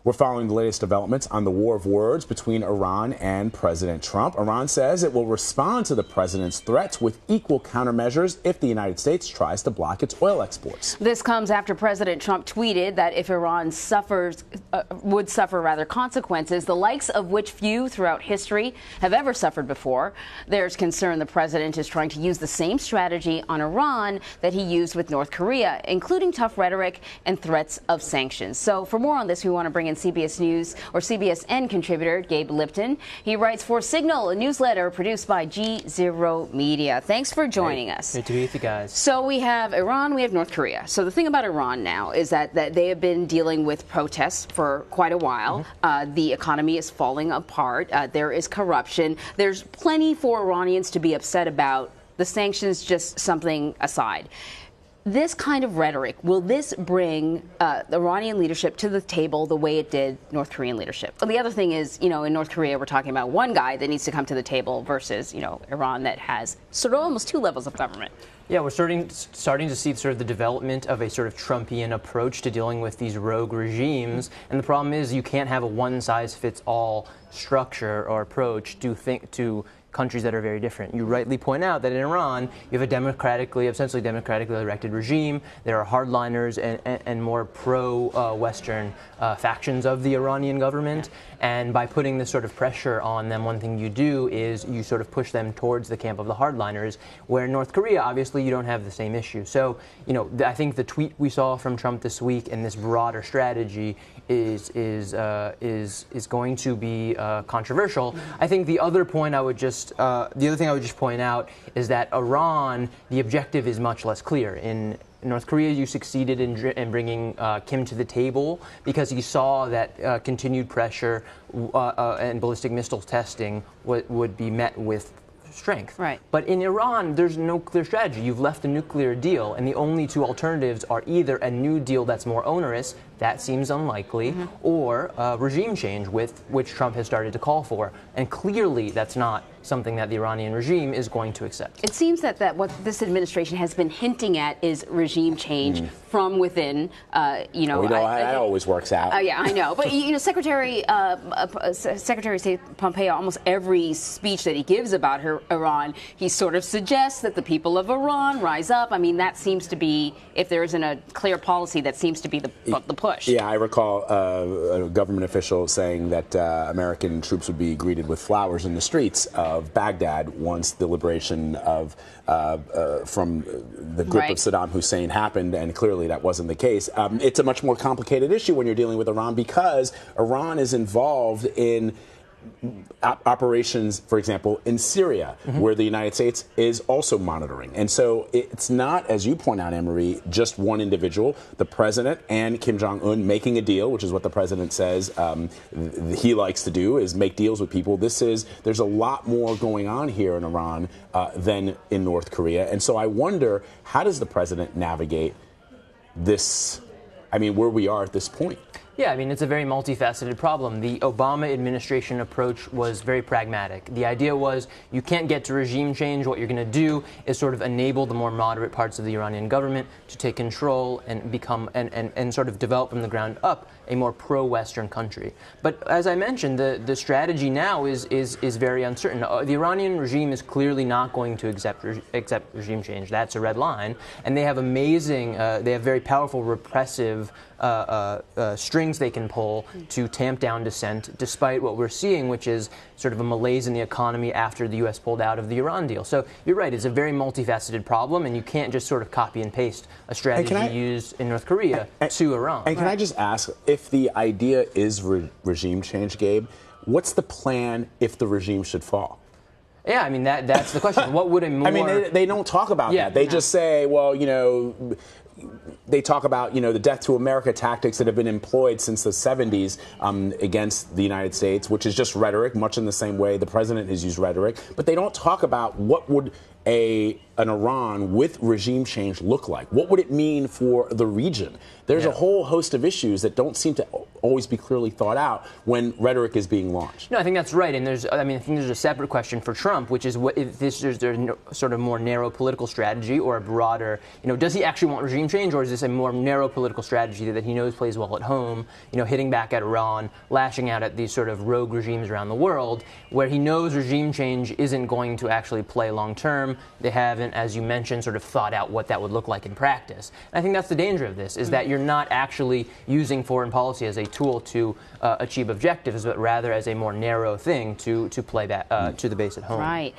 We're following the latest developments on the war of words between Iran and President Trump. Iran says it will respond to the president's threats with equal countermeasures if the United States tries to block its oil exports. This comes after President Trump tweeted that if Iran would suffer consequences, the likes of which few throughout history have ever suffered before. There's concern the president is trying to use the same strategy on Iran that he used with North Korea, including tough rhetoric and threats of sanctions. So for more on this, we want to bring in CBS News or CBSN contributor Gabe Lipton. He writes for Signal, a newsletter produced by G0 Media. Thanks for joining us. Good to be with you guys. So we have Iran, we have North Korea. So the thing about Iran now is that they have been dealing with protests for quite a while. The economy is falling apart. There is corruption. There's plenty for Iranians to be upset about. The sanctions just something aside. This kind of rhetoric, will this bring the Iranian leadership to the table the way it did North Korean leadership? Well, the other thing is, in North Korea, we're talking about one guy that needs to come to the table versus, Iran that has sort of almost two levels of government. Yeah, we're starting to see sort of the development of a sort of Trumpian approach to dealing with these rogue regimes. And the problem is you can't have a one-size-fits-all structure or approach to countries that are very different. You rightly point out that in Iran, you have a essentially democratically elected regime. There are hardliners and more pro-Western factions of the Iranian government. And by putting this sort of pressure on them, one thing you do is you sort of push them towards the camp of the hardliners, where in North Korea, obviously, you don't have the same issue. So, I think the tweet we saw from Trump this week and this broader strategy is going to be controversial. I think the other thing I would just point out is that Iran, the objective is much less clear. In North Korea, you succeeded in bringing Kim to the table because he saw that continued pressure and ballistic missile testing would be met with strength. Right. But in Iran, there's no clear strategy. You've left a nuclear deal, and the only two alternatives are either a new deal that's more onerous, that seems unlikely, or regime change, which Trump has started to call for. And clearly, that's not something that the Iranian regime is going to accept. It seems that what this administration has been hinting at is regime change from within. That always works out. Yeah, I know. But Secretary of State Pompeo, almost every speech that he gives about Iran, he sort of suggests that the people of Iran rise up. I mean, that seems to be, if there isn't a clear policy, that seems to be the push. Yeah, I recall a government official saying that American troops would be greeted with flowers in the streets of Baghdad once the liberation from the grip of Saddam Hussein happened, and clearly that wasn't the case. It's a much more complicated issue when you're dealing with Iran because Iran is involved in operations, for example, in Syria, where the United States is also monitoring. And so it's not, as you point out, Anne-Marie, just one individual. The president and Kim Jong-un making a deal, which is what the president says he likes to do, is make deals with people. There's a lot more going on here in Iran than in North Korea. And so I wonder, how does the president navigate this, where we are at this point? Yeah, it's a very multifaceted problem. The Obama administration approach was very pragmatic. The idea was you can't get to regime change. What you're going to do is sort of enable the more moderate parts of the Iranian government to take control and become and sort of develop from the ground up a more pro-Western country. But as I mentioned, the strategy now is very uncertain. The Iranian regime is clearly not going to accept regime change. That's a red line. And they have they have very powerful repressive strings they can pull to tamp down dissent, despite what we're seeing, which is sort of a malaise in the economy after the U.S. pulled out of the Iran deal. So you're right, it's a very multifaceted problem, and you can't just sort of copy and paste a strategy used in North Korea to Iran. And can I just ask, if the idea is regime change, Gabe, what's the plan if the regime should fall? Yeah, that's the question. What would a more... they don't talk about that. They just say, well, they talk about, the death to America tactics that have been employed since the 70s against the United States, which is just rhetoric, much in the same way the president has used rhetoric. But they don't talk about what would a an Iran with regime change look like? What would it mean for the region? There's a whole host of issues that don't seem to always be clearly thought out when rhetoric is being launched. No, I think that's right. And I think there's a separate question for Trump, which is what if there's a sort of more narrow political strategy or a broader, does he actually want regime change, or is this a more narrow political strategy that he knows plays well at home, hitting back at Iran, lashing out at these sort of rogue regimes around the world, where he knows regime change isn't going to actually play long term. They haven't, as you mentioned, sort of thought out what that would look like in practice. And I think that's the danger of this, is that you're not actually using foreign policy as a tool to achieve objectives, but rather as a more narrow thing to play that to the base at home. Right.